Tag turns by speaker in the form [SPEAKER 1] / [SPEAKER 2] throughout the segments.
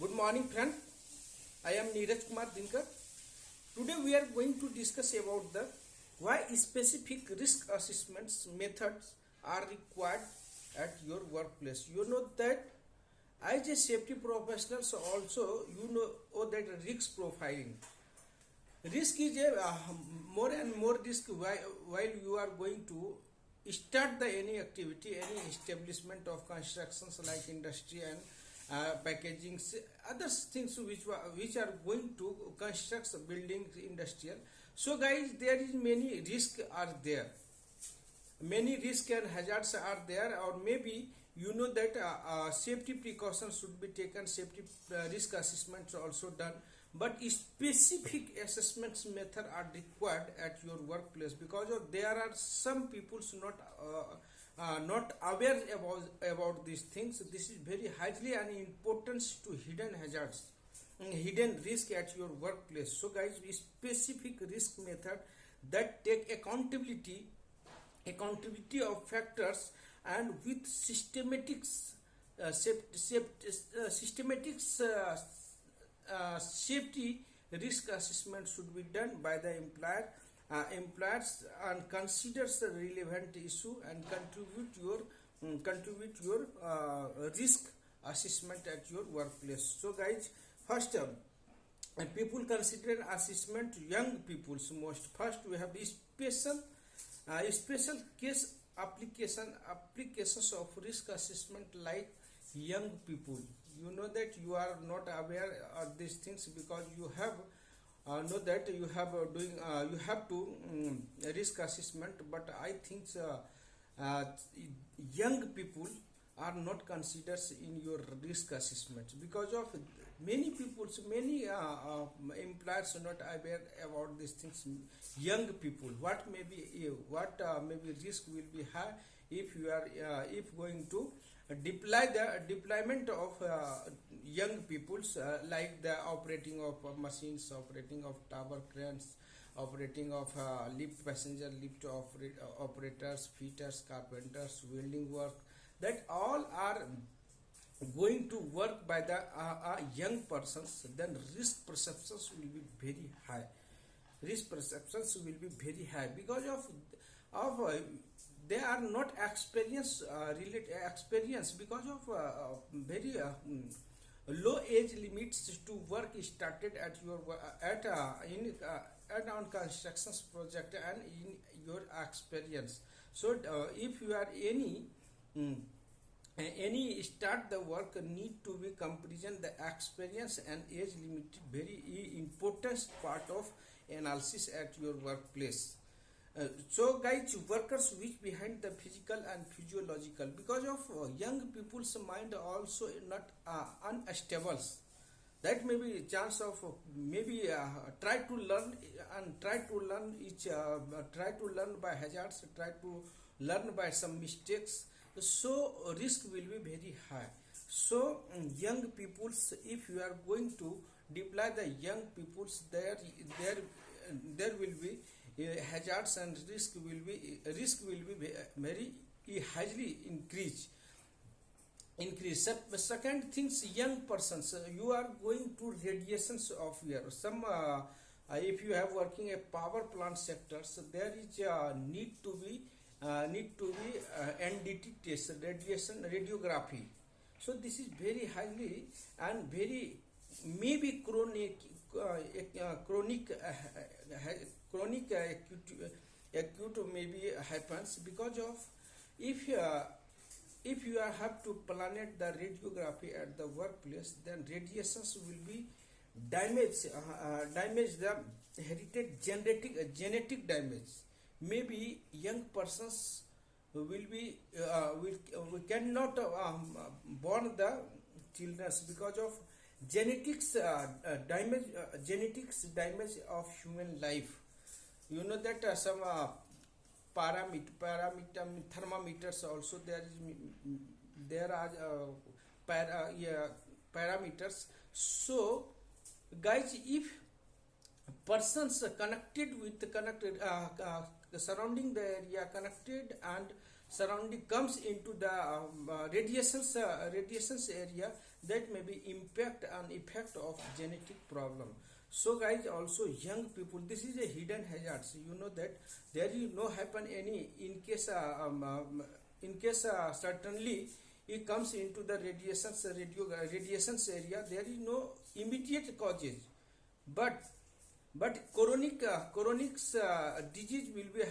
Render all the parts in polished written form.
[SPEAKER 1] Good morning, friend. I am Neeraj Kumar Dinkar. Today we are going to discuss about the why specific risk assessments methods are required at your workplace. You know that as a safety professionals also you know that risk profiling. Risk is a more and more risk while you are going to start the any activity, any establishment of constructions like industry and packaging, other things which are going to construct buildings, industrial. So, guys, there is many risks are there, many risks and hazards are there, or maybe you know that safety precautions should be taken, safety risk assessments also done, but specific assessments method are required at your workplace because of there are some people not aware about these things. This is very highly an importance to hidden hazards, hidden risk at your workplace. So guys, specific risk method that take accountability of factors and with systematics safety risk assessment should be done by the employers and considers the relevant issue and contribute your risk assessment at your workplace. So guys, first people consider assessment young people's most. First we have the special case applications of risk assessment like young people. You know that you are not aware of these things because you have know that you have you have to risk assessment, but I think young people are not considered in your risk assessment because of many many employers are not aware about these things. Young people, what may be maybe risk will be high if you are if going to deployment of young peoples, like the operating of machines, operating of tower cranes, operating of lift, passenger lift operators, fitters, carpenters, welding work, that all are going to work by the young persons. Then risk perceptions will be very high. Risk perceptions will be very high because of they are not experience because of very low age limits to work started at your at on constructions project and in your experience. So if you are any start the work need to be comparison the experience and age limit, very important part of analysis at your workplace. So guys, workers which behind the physical and physiological because of young people's mind also not unstable. That may be chance of maybe try to learn and try to learn try to learn by hazards, try to learn by some mistakes. So risk will be very high. So young peoples, if you are going to deploy the young peoples, there will be hazards and risk will be very highly increase. Second things, young persons, you are going to radiations of air. Some if you have working a power plant sectors, there is need to be NDT test, radiation radiography. So this is very highly and very maybe chronic acute maybe happens because of if you have to planet the radiography at the workplace, then radiations will be damage the heritage genetic damage. Maybe young persons will be we cannot born the children because of genetics damage of human life. You know that some thermometers also there are parameters. So guys, if persons connected surrounding the area connected and surrounding comes into the radiations area, that may be impact and effect of genetic problem. So guys, also young people, this is a hidden hazards. You know that there is no happen any in case certainly it comes into the radiations area. There is no immediate causes, but chronic disease will be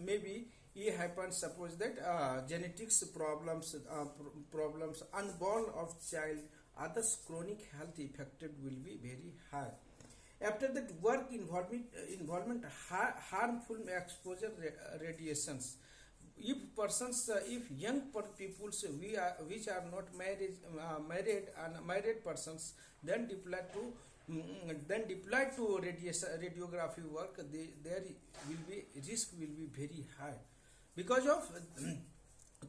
[SPEAKER 1] maybe it happens. Suppose that genetics problems unborn of child, others chronic health affected will be very high. After that, work involvement harmful exposure radiations. If persons, if young peoples which are not married and married persons, then deployed to radiography work, there will be risk will be very high because of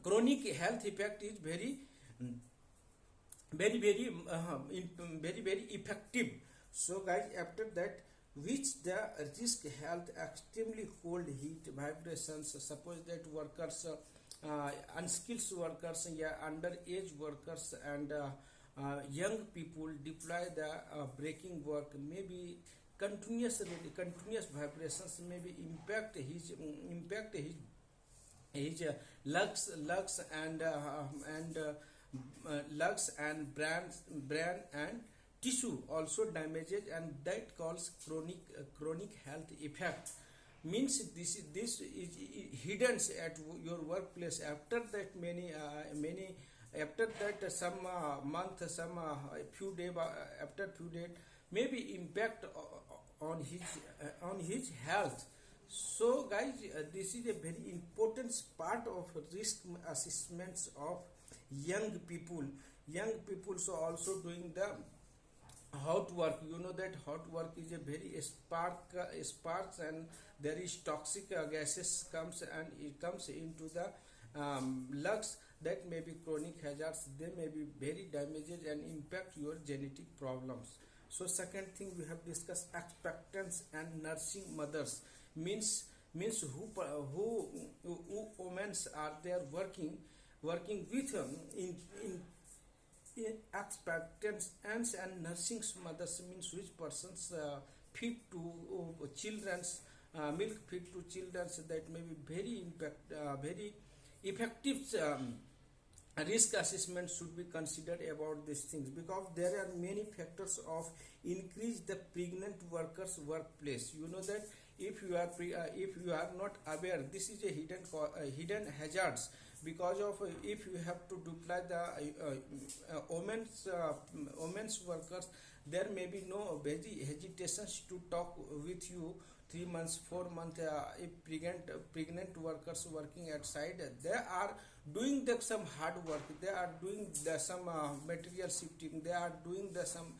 [SPEAKER 1] chronic health effect is very effective. So guys, after that, which the risk health extremely cold heat vibrations. Suppose that workers, unskilled workers, yeah, underage workers and young people deploy the braking work, maybe continuous vibrations maybe impact his lungs and brain and tissue also damages, and that calls chronic health effect. Means this is hidden at your workplace. After that, many after that some month, some few day after few days, maybe impact on his health. So guys, this is a very important part of risk assessments of young people. Young people so also doing the hot work. You know that hot work is a very sparks, and there is toxic gases comes, and it comes into the lungs. That may be chronic hazards. They may be very damages and impact your genetic problems. So second thing we have discussed, expectants and nursing mothers. Means who women are there working with in expectants and nursing mothers, means which persons feed to children's milk feed to children. That may be very effective risk assessment should be considered about these things, because there are many factors of increase the pregnant workers workplace. You know that if you are not aware, this is a hidden hazards, because of if you have to deploy the women's workers, there may be no very hesitations to talk with you 3 months 4 months. If pregnant workers working outside, they are doing some hard work, they are doing some material shifting, they are doing some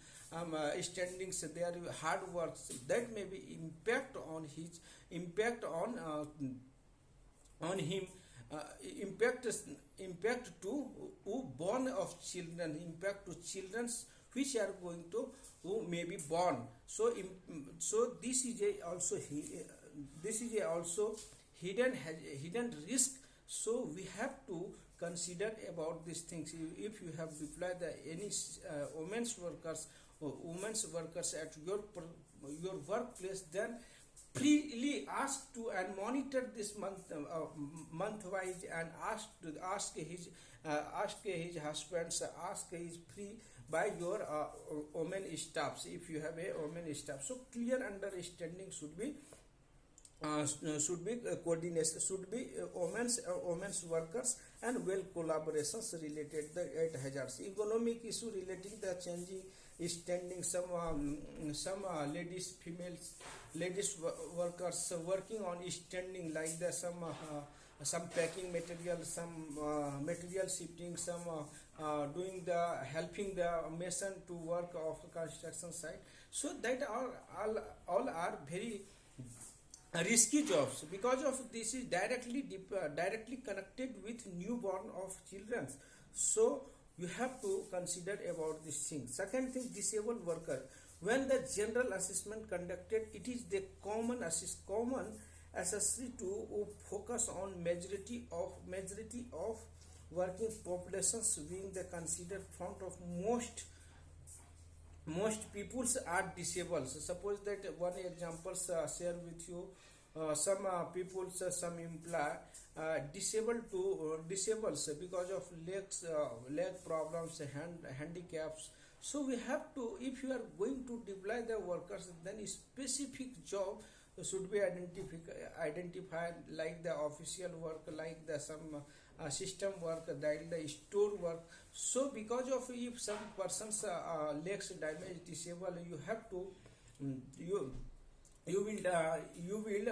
[SPEAKER 1] standings, they are hard works. That may be impact on him, impact to who born of children, impact to children's which are going to who may be born. So this is a also hidden risk. So we have to consider about these things. If you have deployed any women's workers at your workplace, then freely ask to and monitor this month wise, and ask his husbands, ask his free by your women staffs, if you have a women staff. So clear understanding should be coordination, should be women's workers, and well collaborations related the hazards. Economic issue relating the changing standing, some ladies workers working on standing, like the some packing material, some material shifting, some doing the helping the mason to work of a construction site. So that all are very risky jobs, because of this is directly connected with newborn of children. So you have to consider about this thing. Second thing, disabled worker. When the general assessment conducted, it is the common accessory to focus on majority of working populations being the considered front of most peoples are disabled. So suppose that one examples share with you. Some peoples, some imply disabled to disables because of leg problems, handicaps. So we have to, if you are going to deploy the workers, then a specific job should be identified, like the official work, like the some system work, like the store work. So because of, if some persons legs damaged, disabled, you have to, you you will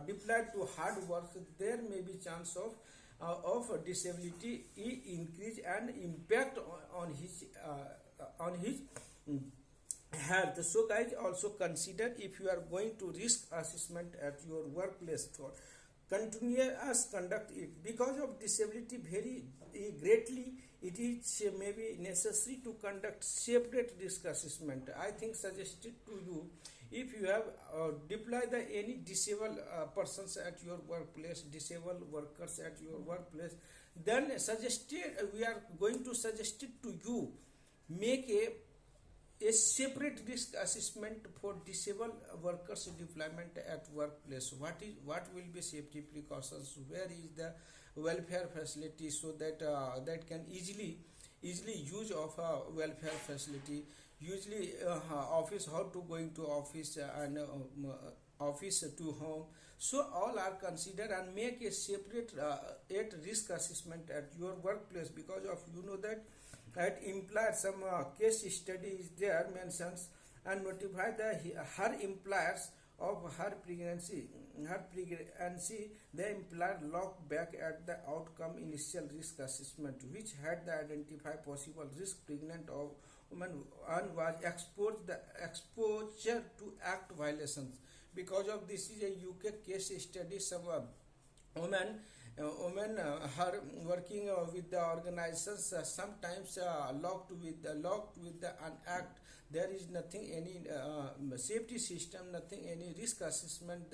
[SPEAKER 1] deploy to hard work. There may be chance of disability increase and impact on his mm, health. So guys, also consider, if you are going to risk assessment at your workplace, for continuous conduct it. Because of disability very greatly, it is maybe necessary to conduct separate risk assessment. I think suggested to you, if you have deploy the any disabled persons at your workplace, disabled workers at your workplace, then suggested, we are going to suggest it to you, make a separate risk assessment for disabled workers deployment at workplace. What will be safety precautions, where is the welfare facility, so that that can easily use of welfare facility, usually office, how to going to office, and office to home. So all are considered, and make a separate at risk assessment at your workplace. Because of, you know that employer, some case study is there mentions, and notify her employers of her pregnancy. The employer looked back at the outcome initial risk assessment, which had the identify possible risk pregnant of woman, and was exposure to act violations. Because of this is a UK case study. Some women are working with the organizations, sometimes locked with the an act. There is nothing any safety system, nothing any risk assessment.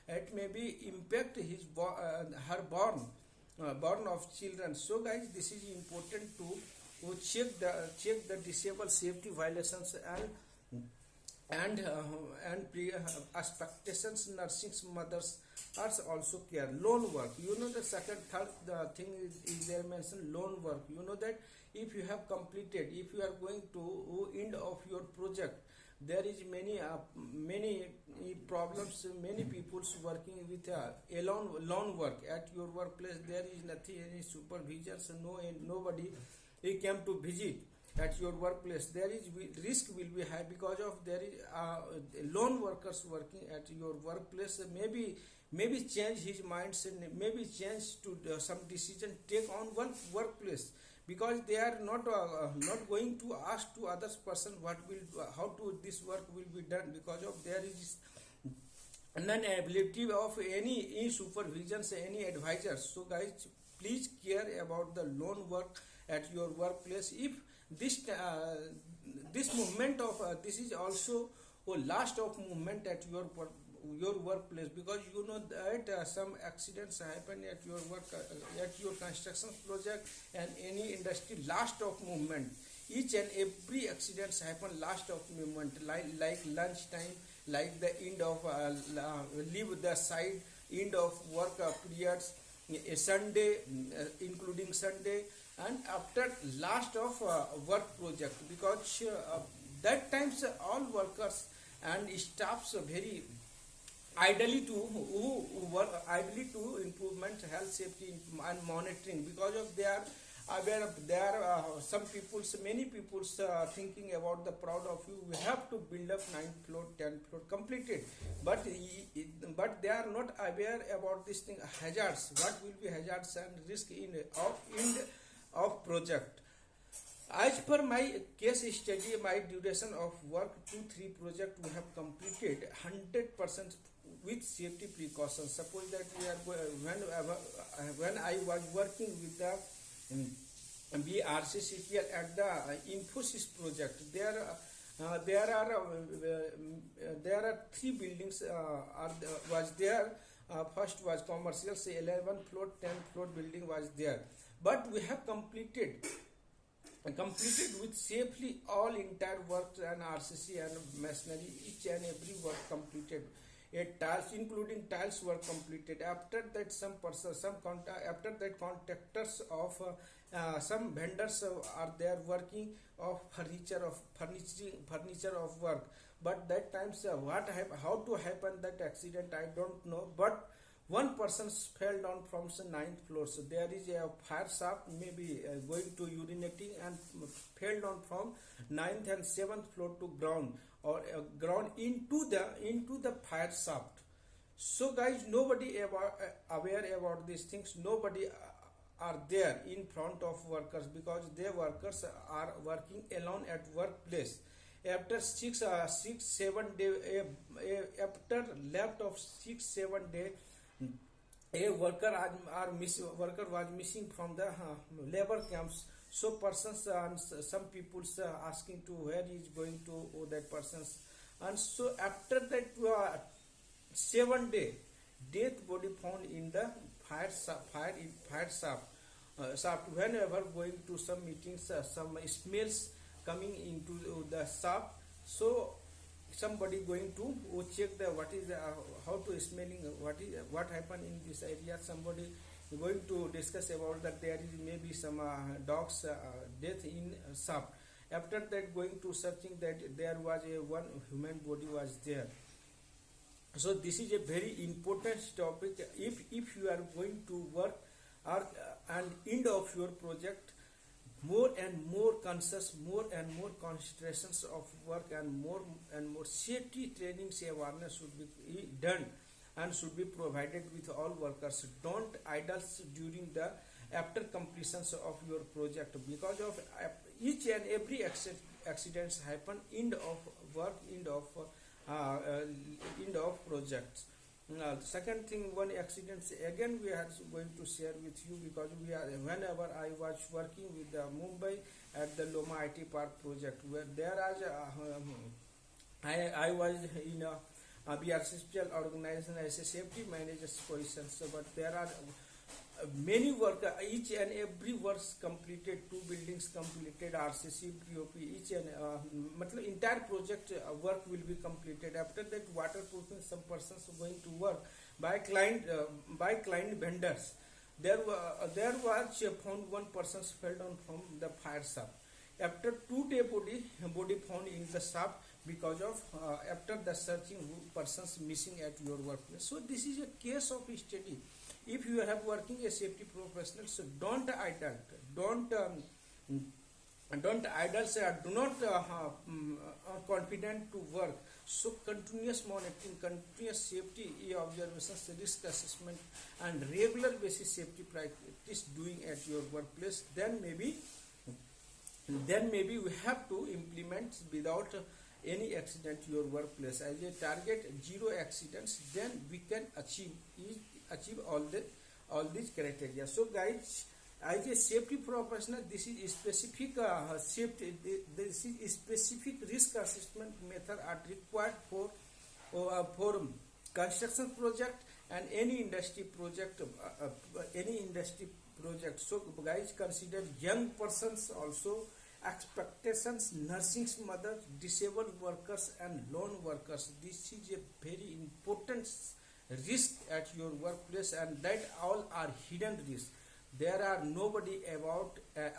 [SPEAKER 1] It may be impact her born of children. So guys, this is important to check the disabled safety violations, and expectations nursing mothers are also care. Loan work, you know, the second third the thing is there mentioned loan work. You know that if you have completed, if you are going to end of your project, there is many problems, many people's working with a loan work at your workplace. There is nothing any supervisors, nobody he came to visit at your workplace. There is risk will be high, because of there is lone workers working at your workplace. Maybe change his mindset, maybe change to some decision take on one workplace, because they are not going to ask to others person what will how to this work will be done, because of there is non-ability of any supervisions, any advisors. So guys, please care about the loan work at your workplace. If this movement of this is also a last of movement at your workplace, because you know that some accidents happen at your work, at your construction project and any industry. Last of movement, each and every accidents happen last of movement, like lunch time, like the end of leave the side, end of work periods, a Sunday, including Sunday, and after last of work project. Because that times all workers and staffs very ideally to who work ideally to improvement health safety and monitoring. Because of they are aware of, there are some people's, many people's thinking about the proud of you, we have to build up 9th floor, 10th floor completed, but they are not aware about this thing, hazards, what will be hazards and risk in of project. As per my case study, my duration of work 2-3 project we have completed 100% with safety precautions. Suppose that we are when I was working with the BRCCPL at the Infosys project, there are 3 buildings was there. First was commercial, say 11th floor, 10th floor building was there. but we have completed with safely all entire works and RCC and machinery, each and every work completed. A tiles, including tiles, were completed. After that, after that, contractors of some vendors are there working of furniture of work. But that times how to happen that accident I don't know. But one person fell down from the ninth floor. So there is a fire shaft, maybe going to urinating, and fell down from ninth and seventh floor to ground, or ground into the fire shaft. So guys, nobody ever aware about these things. Nobody are there in front of workers, because their workers are working alone at workplace. After 6-7 day, after left of 6-7 day, a worker was missing from the labor camps. So persons and some people asking to where he is going to, that persons. And so after that 7 day, death body found in the fire shaft. Whenever going to some meetings, some smells coming into the shaft. So somebody going to check the what is how to smelling, what happened in this area. Somebody going to discuss about that there is maybe some dogs death in shaft. After that, going to searching that there was a one human body was there. So this is a very important topic. If you are going to work or and end of your project, more and more conscious, more and more concentrations of work, and more safety trainings awareness should be done and should be provided with all workers. Don't idle during the after completions of your project, because of each and every accidents happen end of work, end of projects. Second thing, one accident again we are going to share with you, because whenever I was working with Mumbai at the Loma IT Park project, where there is I was in a BRCPL organization as a safety manager's position. So, but there are many work, each and every works completed, 2 buildings completed, RCC, POP, each and entire project work will be completed. After that, waterproofing, some persons are going to work by client vendors. There was found one person fell down from the fire shaft. After 2 day body found in the shaft, because of after the searching persons missing at your workplace. So this is a case of study. If you have working a safety professional, so don't idle, don't idle, do not confident to work. So continuous monitoring, continuous safety observations, risk assessment, and regular basis safety practice doing at your workplace. Then maybe we have to implement without any accident your workplace as a target 0 accidents. Then we can achieve all these criteria. So guys, as a safety professional, this is specific safety. This is specific risk assessment method are required for construction project and any industry project. So guys, consider young persons also, expectations, nursing mothers, disabled workers, and lone workers. This is a very important risk at your workplace, and that all are hidden risks. There are nobody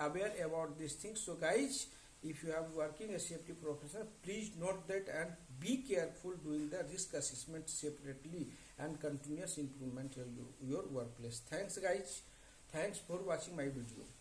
[SPEAKER 1] aware about these things. So guys, if you are working a safety professional, please note that and be careful doing the risk assessment separately and continuous improvement your workplace. Thanks guys. Thanks for watching my video.